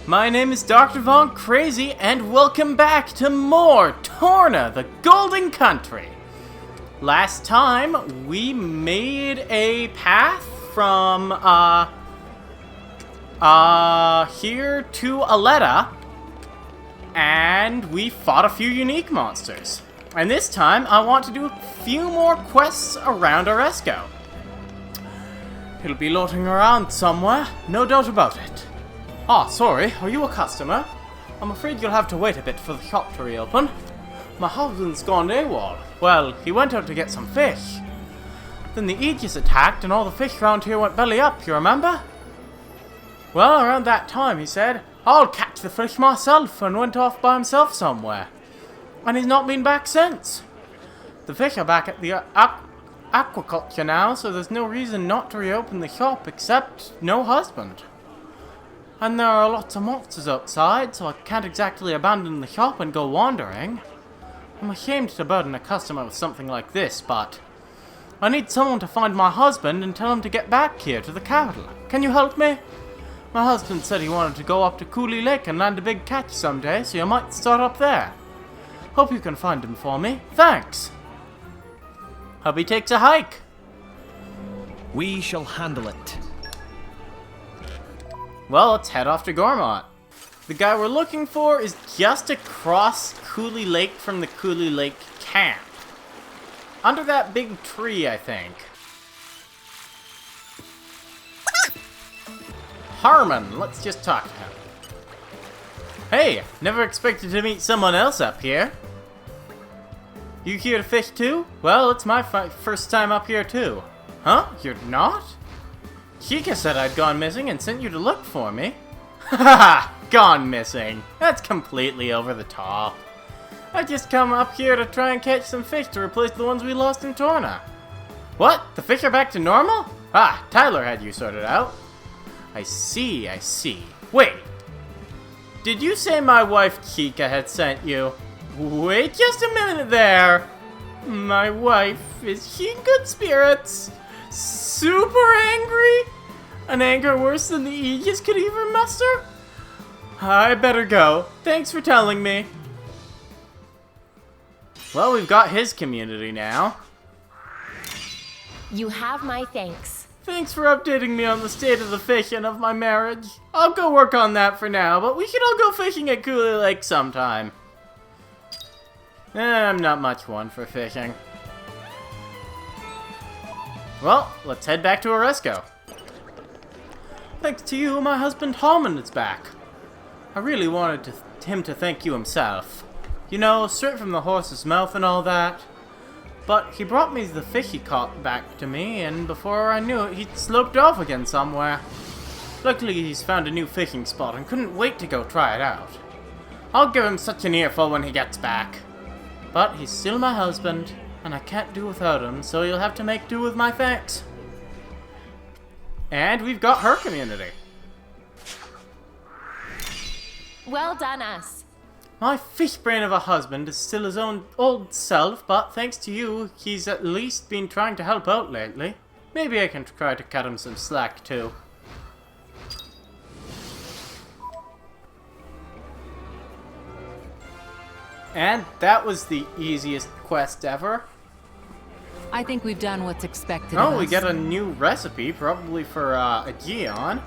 My name is Dr. Von Crazy, and welcome back to more Torna, the Golden Country. Last time, we made a path from, here to Aletta, and we fought a few unique monsters. And this time, I want to do a few more quests around Oresco. He'll be looting around somewhere, no doubt about it. Ah, sorry, are you a customer? I'm afraid you'll have to wait a bit for the shop to reopen. My husband's gone AWOL. Well, he went out to get some fish. Then the Aegis attacked and all the fish around here went belly up, you remember? Well, around that time he said, I'll catch the fish myself, and went off by himself somewhere. And he's not been back since. The fish are back at the aquaculture now, so there's no reason not to reopen the shop except no husband. And there are lots of monsters outside, so I can't exactly abandon the shop and go wandering. I'm ashamed to burden a customer with something like this, but I need someone to find my husband and tell him to get back here to the capital. Can you help me? My husband said he wanted to go up to Cooley Lake and land a big catch someday, so you might start up there. Hope you can find him for me. Thanks. Hubby takes a hike. We shall handle it. Well, let's head off to Gormont. The guy we're looking for is just across Cooley Lake from the Cooley Lake camp. Under that big tree, I think. Harmon, let's just talk to him. Hey, never expected to meet someone else up here. You here to fish too? Well, it's my first time up here too. Huh? You're not? Chica said I'd gone missing and sent you to look for me. Haha, gone missing. That's completely over the top. I just come up here to try and catch some fish to replace the ones we lost in Torna. What? The fish are back to normal? Ah, Tyler had you sorted out. I see. Wait. Did you say my wife Chica had sent you? Wait just a minute there. My wife, is she in good spirits? Super angry? An anger worse than the Aegis could even muster? I better go. Thanks for telling me. Well, we've got his community now. You have my thanks. Thanks for updating me on the state of the fish and of my marriage. I'll go work on that for now, but we should all go fishing at Cooley Lake sometime. I'm not much one for fishing. Well, let's head back to Oresco. Thanks to you, my husband Harmon is back. I really wanted him to thank you himself. You know, straight from the horse's mouth and all that. But he brought me the fish he caught back to me, and before I knew it, he'd sloped off again somewhere. Luckily, he's found a new fishing spot and couldn't wait to go try it out. I'll give him such an earful when he gets back. But he's still my husband, and I can't do without him, so you'll have to make do with my thanks. And we've got her community. Well done, us. My fish brain of a husband is still his own old self, but thanks to you, he's at least been trying to help out lately. Maybe I can try to cut him some slack too. And that was the easiest quest ever. I think we've done what's expected of Oh, us. we get a new recipe, probably for a Geon.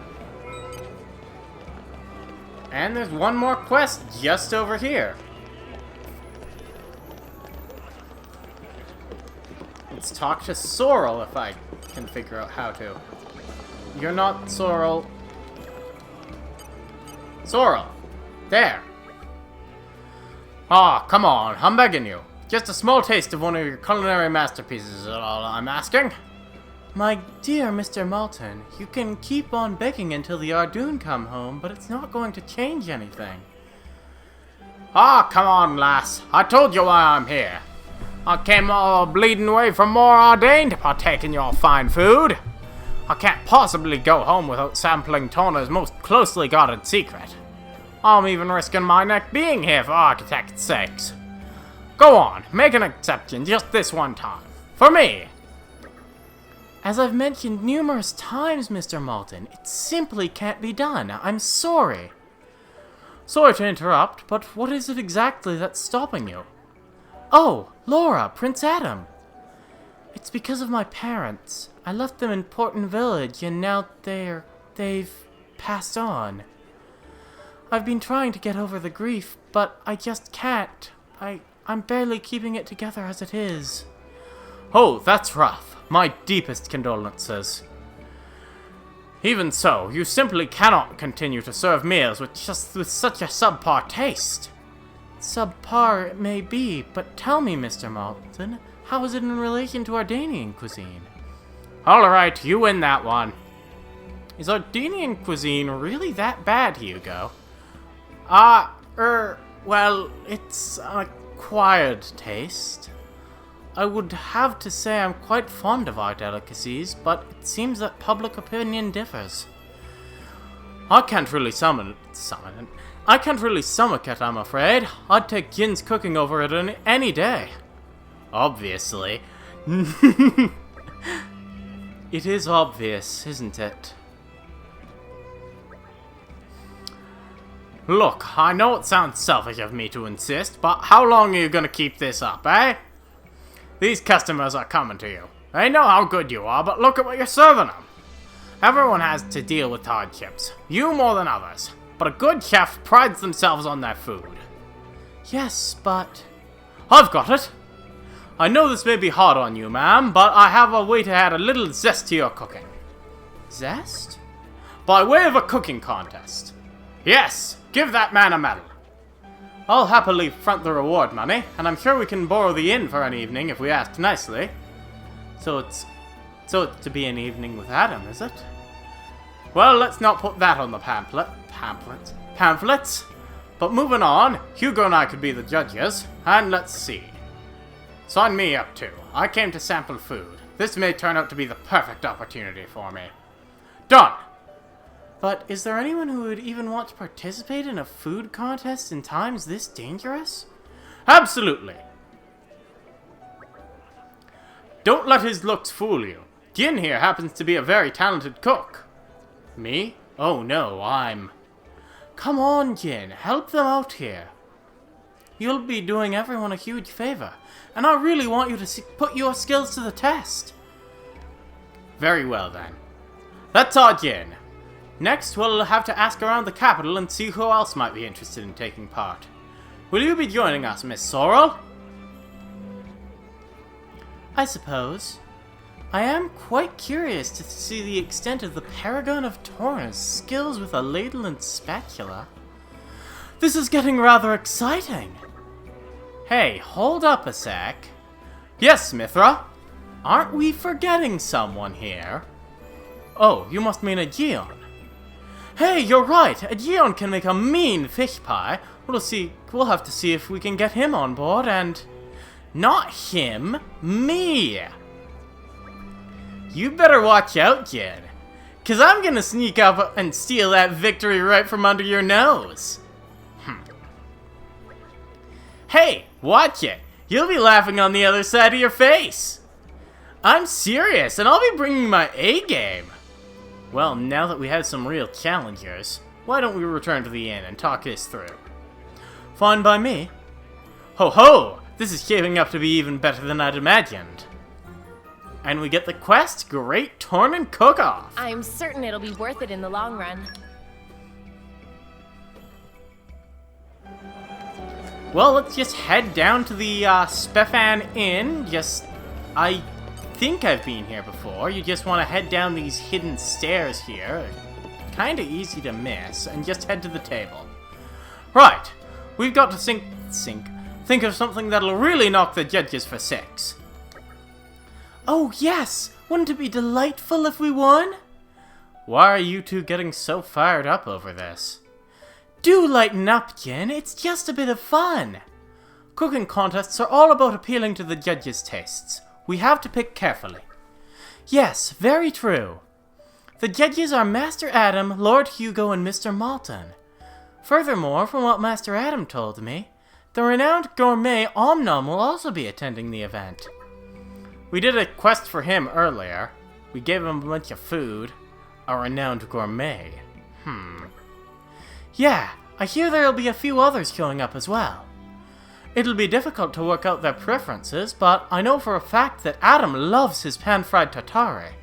And there's one more quest just over here. Let's talk to Sorrel if I can figure out how to. You're not Sorrel. Sorrel! There! Ah, come on, I'm begging you. Just a small taste of one of your culinary masterpieces is all I'm asking. My dear Mr. Malton, you can keep on begging until the Ardoon come home, but it's not going to change anything. Ah, come on, lass. I told you why I'm here. I came all bleeding way from More Ardain to partake in your fine food. I can't possibly go home without sampling Torna's most closely guarded secret. I'm even risking my neck being here for architect's sakes. Go on, make an exception just this one time. For me. As I've mentioned numerous times, Mr. Malton, it simply can't be done. I'm sorry. Sorry to interrupt, but what is it exactly that's stopping you? Oh, Laura, Prince Adam. It's because of my parents. I left them in Porton Village, and now they've passed on. I've been trying to get over the grief, but I just can't. I'm barely keeping it together as it is. Oh, that's rough. My deepest condolences. Even so, you simply cannot continue to serve meals with such a subpar taste. Subpar it may be, but tell me, Mr. Malton, how is it in relation to Ardanian cuisine? Alright, you win that one. Is Ardanian cuisine really that bad, Hugo? Well, it's an acquired taste. I would have to say I'm quite fond of our delicacies, but it seems that public opinion differs. I can't really stomach it, I'm afraid. I'd take Yin's cooking over it any day. Obviously. It is obvious, isn't it? Look, I know it sounds selfish of me to insist, but how long are you gonna keep this up, eh? These customers are coming to you. They know how good you are, but look at what you're serving them. Everyone has to deal with hardships, you more than others. But a good chef prides themselves on their food. Yes, but... I've got it! I know this may be hard on you, ma'am, but I have a way to add a little zest to your cooking. Zest? By way of a cooking contest. Yes, give that man a medal. I'll happily front the reward money, and I'm sure we can borrow the inn for an evening if we ask nicely. So it's to be an evening with Adam, is it? Well, let's not put that on the pamphlets. But moving on, Hugo and I could be the judges, and let's see. Sign me up too. I came to sample food. This may turn out to be the perfect opportunity for me. Done! But is there anyone who would even want to participate in a food contest in times this dangerous? Absolutely! Don't let his looks fool you. Jin here happens to be a very talented cook. Me? Oh no, I'm... Come on, Jin, help them out here. You'll be doing everyone a huge favor, and I really want you to put your skills to the test. Very well then. That's our Jin. Next, we'll have to ask around the capital and see who else might be interested in taking part. Will you be joining us, Miss Sorrel? I suppose. I am quite curious to see the extent of the Paragon of Torna's skills with a ladle and spatula. This is getting rather exciting. Hey, hold up a sec. Yes, Mithra? Aren't we forgetting someone here? Oh, you must mean a Gion. Hey, you're right. A Gion can make a mean fish pie. We'll have to see if we can get him on board and... Not him, me! You better watch out, Jin. 'Cause I'm gonna sneak up and steal that victory right from under your nose. Hey, watch it. You'll be laughing on the other side of your face. I'm serious, and I'll be bringing my A-game. Well, now that we have some real challengers, why don't we return to the inn and talk this through? Fine by me. Ho ho! This is shaping up to be even better than I'd imagined. And we get the quest, Great Tornan Cook-Off. I'm certain it'll be worth it in the long run. Well, let's just head down to the Spefan Inn. I think I've been here before. You just want to head down these hidden stairs here. Kind of easy to miss. And just head to the table. Right. We've got to think of something that'll really knock the judges for 6. Oh, yes! Wouldn't it be delightful if we won? Why are you two getting so fired up over this? Do lighten up, Jin. It's just a bit of fun. Cooking contests are all about appealing to the judges' tastes. We have to pick carefully. Yes, very true. The judges are Master Adam, Lord Hugo, and Mr. Malton. Furthermore, from what Master Adam told me, the renowned gourmet Omnom will also be attending the event. We did a quest for him earlier. We gave him a bunch of food. A renowned gourmet. Yeah, I hear there'll be a few others queuing up as well. It'll be difficult to work out their preferences, but I know for a fact that Adam loves his pan-fried tartare.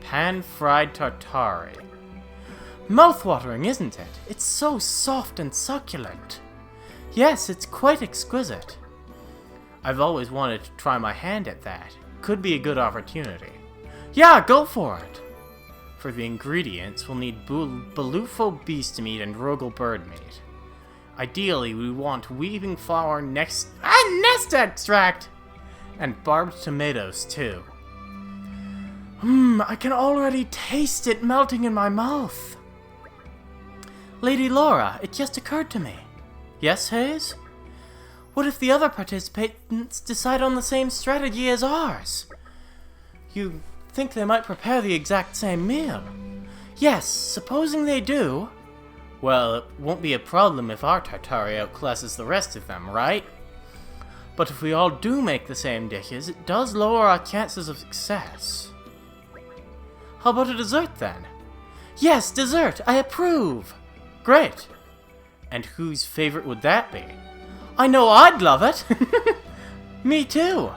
Pan-fried tartare. Mouth-watering, isn't it? It's so soft and succulent. Yes, it's quite exquisite. I've always wanted to try my hand at that. Could be a good opportunity. Yeah, go for it! For the ingredients, we'll need Balufo beast meat and Rogel bird meat. Ideally, we want weaving flour nest extract! And barbed tomatoes, too. I can already taste it melting in my mouth. Lady Laura, it just occurred to me. Yes, Hayes? What if the other participants decide on the same strategy as ours? You think they might prepare the exact same meal? Yes, supposing they do. Well, it won't be a problem if our tartare outclasses the rest of them, right? But if we all do make the same dishes, it does lower our chances of success. How about a dessert then? Yes, dessert! I approve! Great! And whose favorite would that be? I know I'd love it! Me too!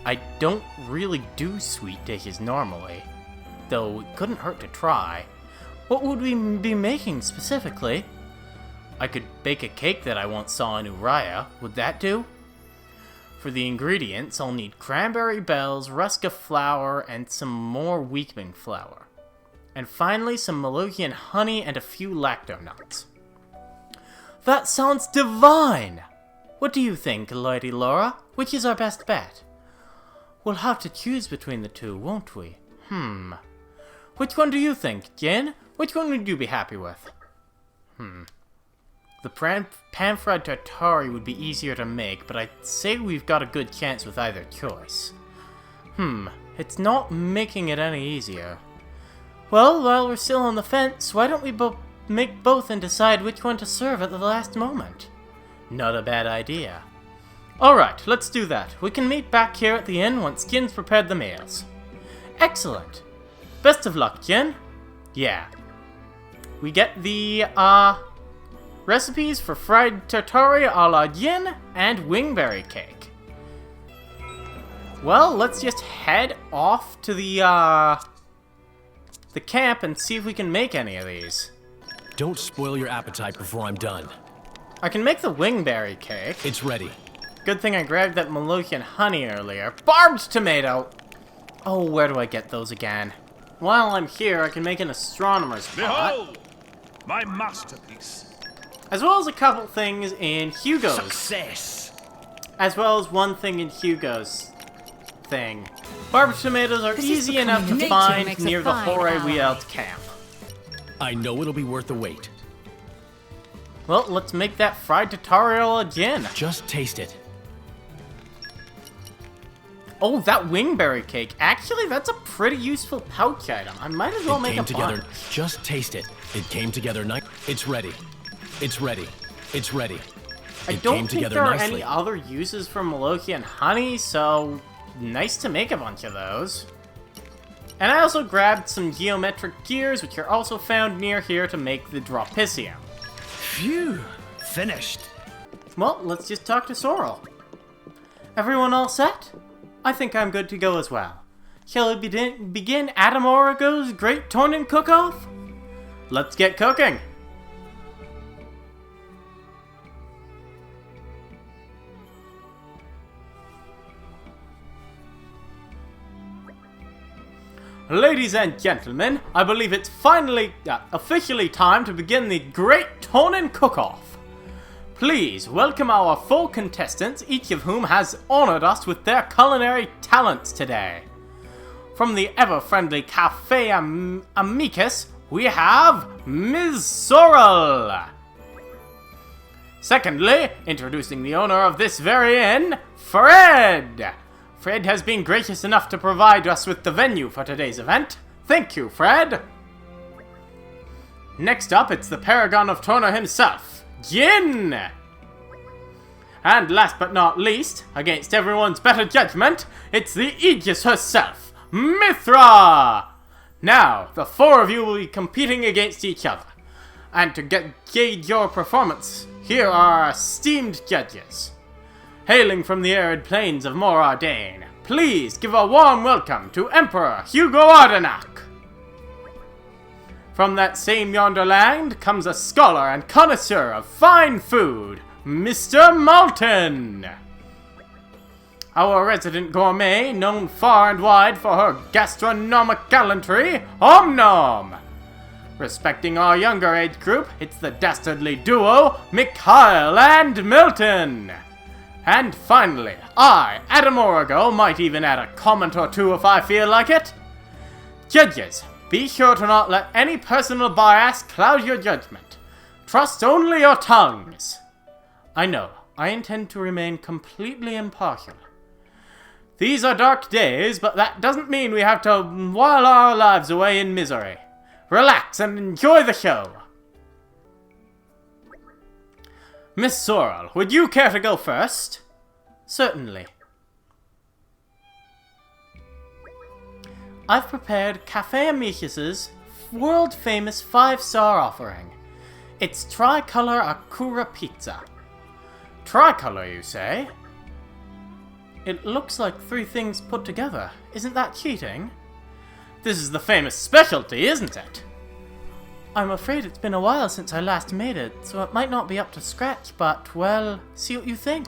I don't really do sweet dishes normally, though it couldn't hurt to try. What would we be making specifically? I could bake a cake that I once saw in Uriah. Would that do? For the ingredients, I'll need cranberry bells, Ruska flour, and some more weeping flour. And finally, some Malokian honey and a few lacto nuts. That sounds divine! What do you think, Lady Laura? Which is our best bet? We'll have to choose between the two, won't we? Which one do you think, Jin? Which one would you be happy with? The pan-fried tartare would be easier to make, but I'd say we've got a good chance with either choice. It's not making it any easier. Well, while we're still on the fence, why don't we make both and decide which one to serve at the last moment? Not a bad idea. Alright, let's do that. We can meet back here at the inn once Jin's prepared the meals. Excellent. Best of luck, Jin. Yeah. We get the, recipes for fried tartare a la Jin and wingberry cake. Well, let's just head off to the camp and see if we can make any of these. Don't spoil your appetite before I'm done. I can make the wingberry cake. It's ready. Good thing I grabbed that Malokian honey earlier. Barbed tomato! Oh, where do I get those again? While I'm here, I can make an astronomer's pot. Behold! My masterpiece. As well as a couple things in Hugo's. Success! As well as one thing in Hugo's thing. Barbed tomatoes are easy enough to find near the Hore-Wield camp. I know it'll be worth the wait. Well, let's make that fried tartare again. Just taste it. Oh, that wingberry cake. Actually, that's a pretty useful pouch item. I might as well make a bunch. Just taste it. It came together nice. It's ready. It's ready. It's ready. I don't think there are any other uses for Malokian honey, so nice to make a bunch of those. And I also grabbed some geometric gears, which are also found near here to make the Dropicium. Phew! Finished. Well, let's just talk to Sorrel. Everyone all set? I think I'm good to go as well. Shall we begin Adam Origo's Great Tornan Cook-Off? Let's get cooking! Ladies and gentlemen, I believe it's finally, officially time to begin the Great Tornan Cook-Off. Please welcome our 4 contestants, each of whom has honored us with their culinary talents today. From the ever-friendly Cafe Amicus, we have Ms. Sorrel. Secondly, introducing the owner of this very inn, Fred. Fred has been gracious enough to provide us with the venue for today's event. Thank you, Fred. Next up, it's the Paragon of Torna himself, Jin. And last but not least, against everyone's better judgment, it's the Aegis herself, Mithra. Now, the four of you will be competing against each other. And to gauge your performance, here are our esteemed judges. Hailing from the arid plains of Morardain, please give a warm welcome to Emperor Hugo Ardenac. From that same yonder land comes a scholar and connoisseur of fine food, Mr. Malton. Our resident gourmet, known far and wide for her gastronomic gallantry, Om Nom. Respecting our younger age group, it's the dastardly duo, Mikhail and Milton. And finally, I, Adam Origo, might even add a comment or two if I feel like it. Judges, be sure to not let any personal bias cloud your judgment. Trust only your tongues. I know, I intend to remain completely impartial. These are dark days, but that doesn't mean we have to while our lives away in misery. Relax and enjoy the show. Miss Sorrel, would you care to go first? Certainly. I've prepared Cafe Amicius's world-famous 5-star offering. It's Tricolor Akura Pizza. Tricolor, you say? It looks like 3 things put together. Isn't that cheating? This is the famous specialty, isn't it? I'm afraid it's been a while since I last made it, so it might not be up to scratch, but, well, see what you think.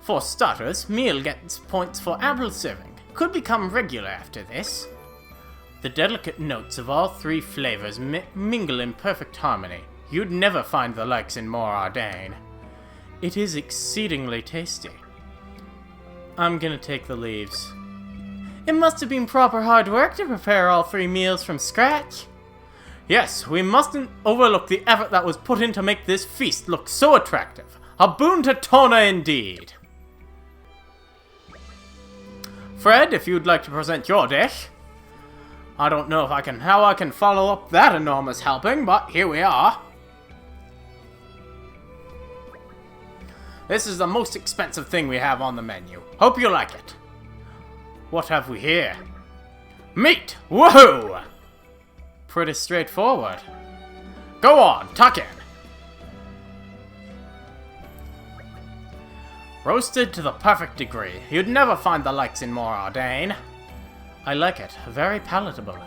For starters, meal gets points for ample serving. Could become regular after this. The delicate notes of all 3 flavors mingle in perfect harmony. You'd never find the likes in Morardain. It is exceedingly tasty. I'm gonna take the leaves. It must have been proper hard work to prepare all 3 meals from scratch. Yes, we mustn't overlook the effort that was put in to make this feast look so attractive. A boon to Torna indeed. Fred, if you'd like to present your dish. I don't know how I can follow up that enormous helping, but here we are. This is the most expensive thing we have on the menu. Hope you like it. What have we here? Meat! Woohoo! Pretty straightforward. Go on, tuck in. Roasted to the perfect degree. You'd never find the likes in Morardain. I like it. Very palatable.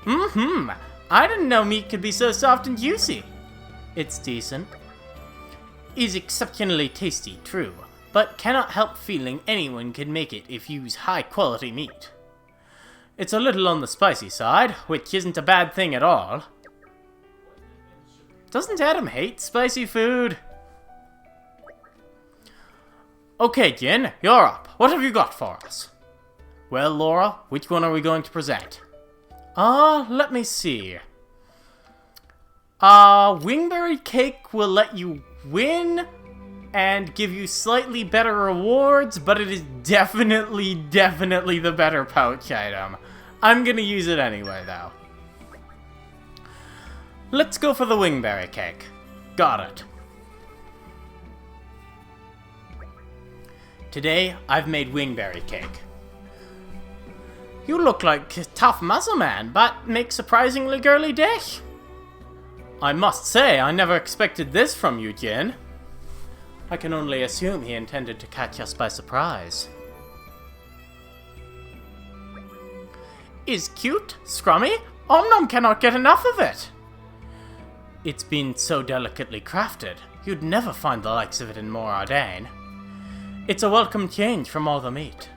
I didn't know meat could be so soft and juicy. It's decent. Is exceptionally tasty, true, but cannot help feeling anyone can make it if you use high-quality meat. It's a little on the spicy side, which isn't a bad thing at all. Doesn't Adam hate spicy food? Okay, Jin, you're up. What have you got for us? Well, Laura, which one are we going to present? Let me see. Wingberry cake will let you win and give you slightly better rewards, but it is definitely the better pouch item. I'm gonna use it anyway, though. Let's go for the wingberry cake. Got it. Today, I've made wingberry cake. You look like a tough muscle man, but make surprisingly girly dish. I must say, I never expected this from you, Jin. I can only assume he intended to catch us by surprise. Is cute, scrummy? Om Nom cannot get enough of it. It's been so delicately crafted, you'd never find the likes of it in Morardain. It's a welcome change from all the meat.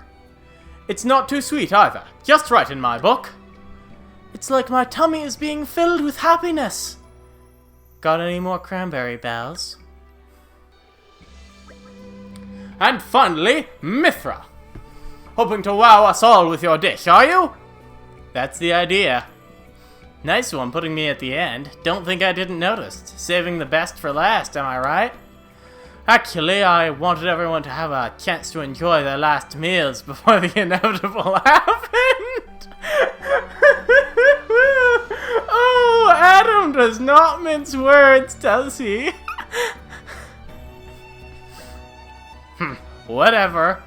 It's not too sweet either, just right in my book. It's like my tummy is being filled with happiness. Got any more cranberry bells? And finally, Mithra. Hoping to wow us all with your dish, are you? That's the idea. Nice one putting me at the end. Don't think I didn't notice. Saving the best for last, am I right? Actually, I wanted everyone to have a chance to enjoy their last meals before the inevitable happened. Oh, Adam does not mince words, does he? Whatever.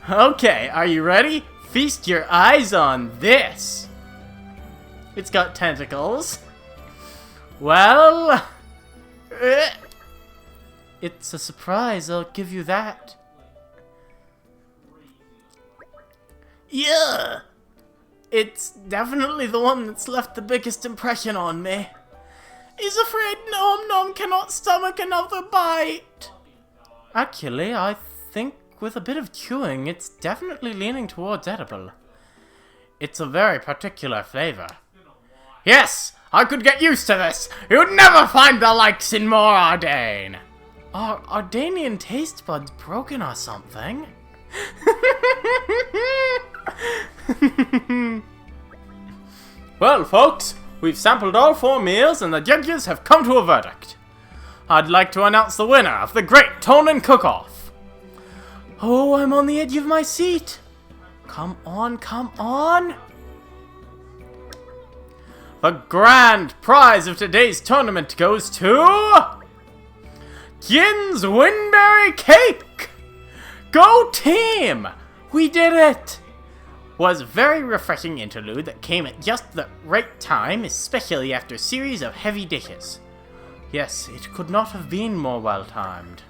Okay, are you ready? Feast your eyes on this. It's got tentacles. Well, it's a surprise, I'll give you that. Yeah, it's definitely the one that's left the biggest impression on me. He's afraid Nom Nom cannot stomach another bite. Actually, I think with a bit of chewing, it's definitely leaning towards edible. It's a very particular flavor. Yes, I could get used to this. You'd never find the likes in more Ardane. Are Ardanian taste buds broken or something? Well, folks, we've sampled all 4 meals and the judges have come to a verdict. I'd like to announce the winner of the Great Tornan Cook-Off. Oh, I'm on the edge of my seat. Come on, come on. The grand prize of today's tournament goes to... Jin's Winberry Cake! Go team! We did it! Was a very refreshing interlude that came at just the right time, especially after a series of heavy dishes. Yes, it could not have been more well-timed.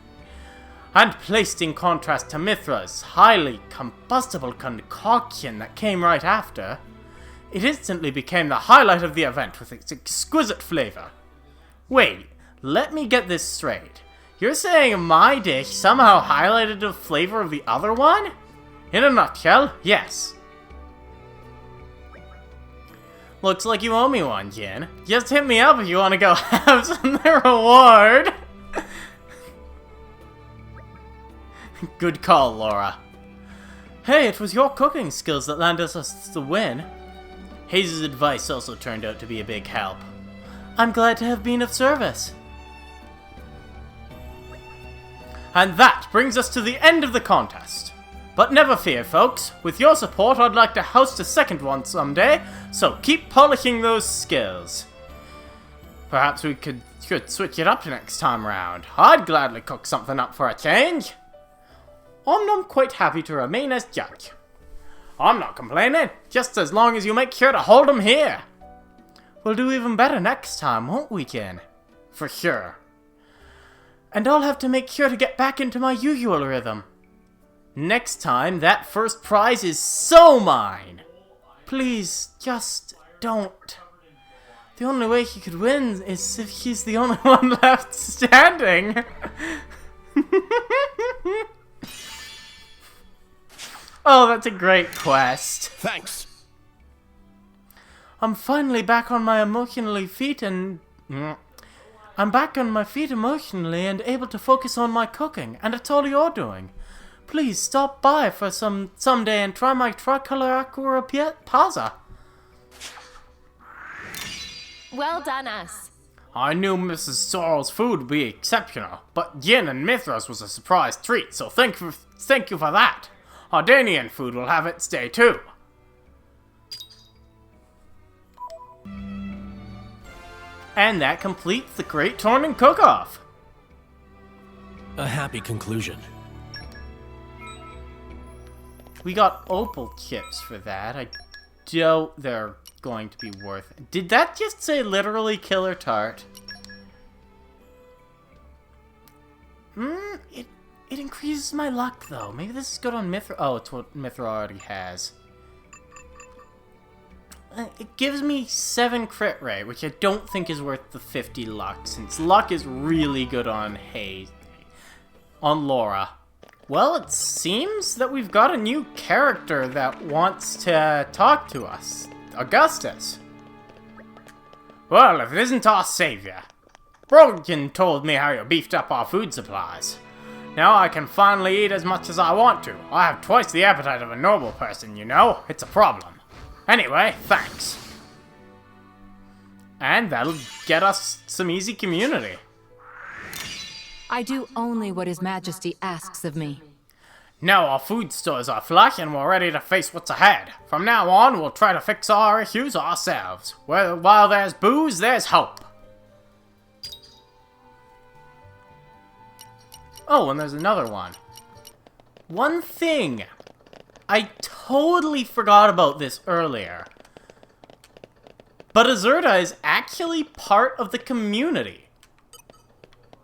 And placed in contrast to Mithra's highly combustible concoction that came right after, it instantly became the highlight of the event with its exquisite flavor. Wait, let me get this straight. You're saying my dish somehow highlighted the flavor of the other one? In a nutshell, yes. Looks like you owe me one, Jin. Just hit me up if you want to go have some reward. Good call, Laura. Hey, it was your cooking skills that landed us the win. Hayes' advice also turned out to be a big help. I'm glad to have been of service. And that brings us to the end of the contest. But never fear, folks. With your support, I'd like to host a second one someday, so keep polishing those skills. Perhaps we could switch it up next time round. I'd gladly cook something up for a change. I'm quite happy to remain as judge. I'm not complaining, just as long as you make sure to hold him here. We'll do even better next time, won't we, Jin? For sure. And I'll have to make sure to get back into my usual rhythm. Next time, that first prize is so mine. Please, just don't. The only way he could win is if he's the only one left standing. Oh, that's a great quest. Thanks. I'm finally back on my feet emotionally and able to focus on my cooking, and it's all you're doing. Please stop by for someday and try my tricolor aqua pazza. Well done, us. I knew Mrs. Sorrel's food would be exceptional, but Jin and Mithras was a surprise treat, so thank you for that. Ardanian food will have its day too. And that completes the Great Tornan Cook-Off. A happy conclusion. We got opal chips for that. I doubt they're going to be worth it. Did that just say literally killer tart? It increases my luck though. Maybe this is good on Mithra. Oh, it's what Mithra already has. It gives me 7 crit rate, which I don't think is worth the 50 luck, since luck is really good on on Laura. Well, it seems that we've got a new character that wants to talk to us. Augustus. Well, if it isn't our savior. Brogan told me how you beefed up our food supplies. Now I can finally eat as much as I want to. I have twice the appetite of a normal person, you know. It's a problem. Anyway, thanks. And that'll get us some easy community. I do only what His Majesty asks of me. Now our food stores are flush and we're ready to face what's ahead. From now on, we'll try to fix our issues ourselves. While there's booze, there's hope. Oh, and there's another one. One thing I totally forgot about this earlier. But Azurda is actually part of the community.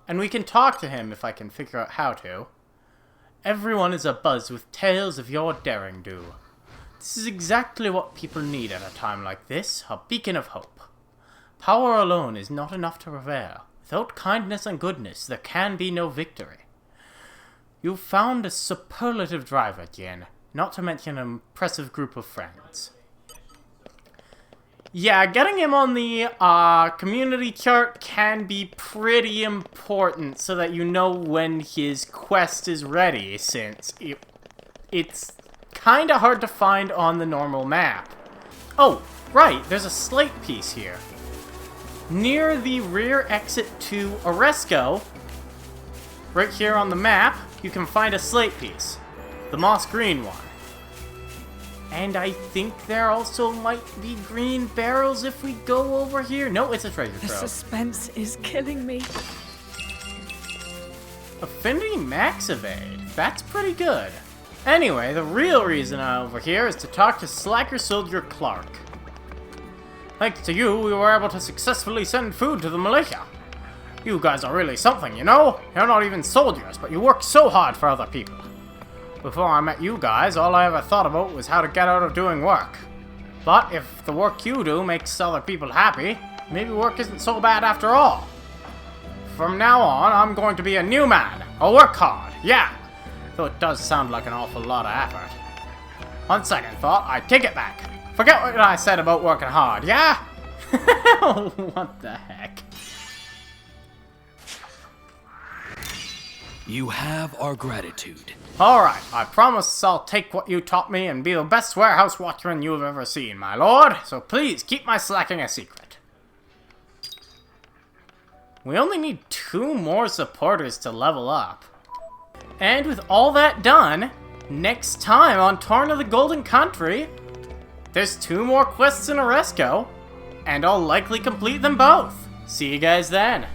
And we can talk to him if I can figure out how to. Everyone is abuzz with tales of your daring do. This is exactly what people need at a time like this, a beacon of hope. Power alone is not enough to prevail. Without kindness and goodness, there can be no victory. You've found a superlative driver, Jin, not to mention an impressive group of friends. Yeah, getting him on the community chart can be pretty important so that you know when his quest is ready, since it's kind of hard to find on the normal map. Oh, right, there's a slate piece here. Near the rear exit to Oresco, right here on the map, you can find a slate piece. The moss green one. And I think there also might be green barrels if we go over here. No, it's a treasure The trove. suspense is killing me. Affinity max evade. That's pretty good. Anyway, the real reason I'm over here is to talk to Slacker Soldier Clark. Thanks to you, we were able to successfully send food to the militia. You guys are really something, you know? You're not even soldiers, but you work so hard for other people. Before I met you guys, all I ever thought about was how to get out of doing work. But if the work you do makes other people happy, maybe work isn't so bad after all. From now on, I'm going to be a new man. I'll work hard, yeah. Though it does sound like an awful lot of effort. On second thought, I take it back. Forget what I said about working hard, yeah? What the heck? You have our gratitude. Alright, I promise I'll take what you taught me and be the best warehouse watchman you've ever seen, my lord. So please, keep my slacking a secret. We only need 2 more supporters to level up. And with all that done, next time on Torna the Golden Country, there's 2 more quests in Oresco, and I'll likely complete them both. See you guys then.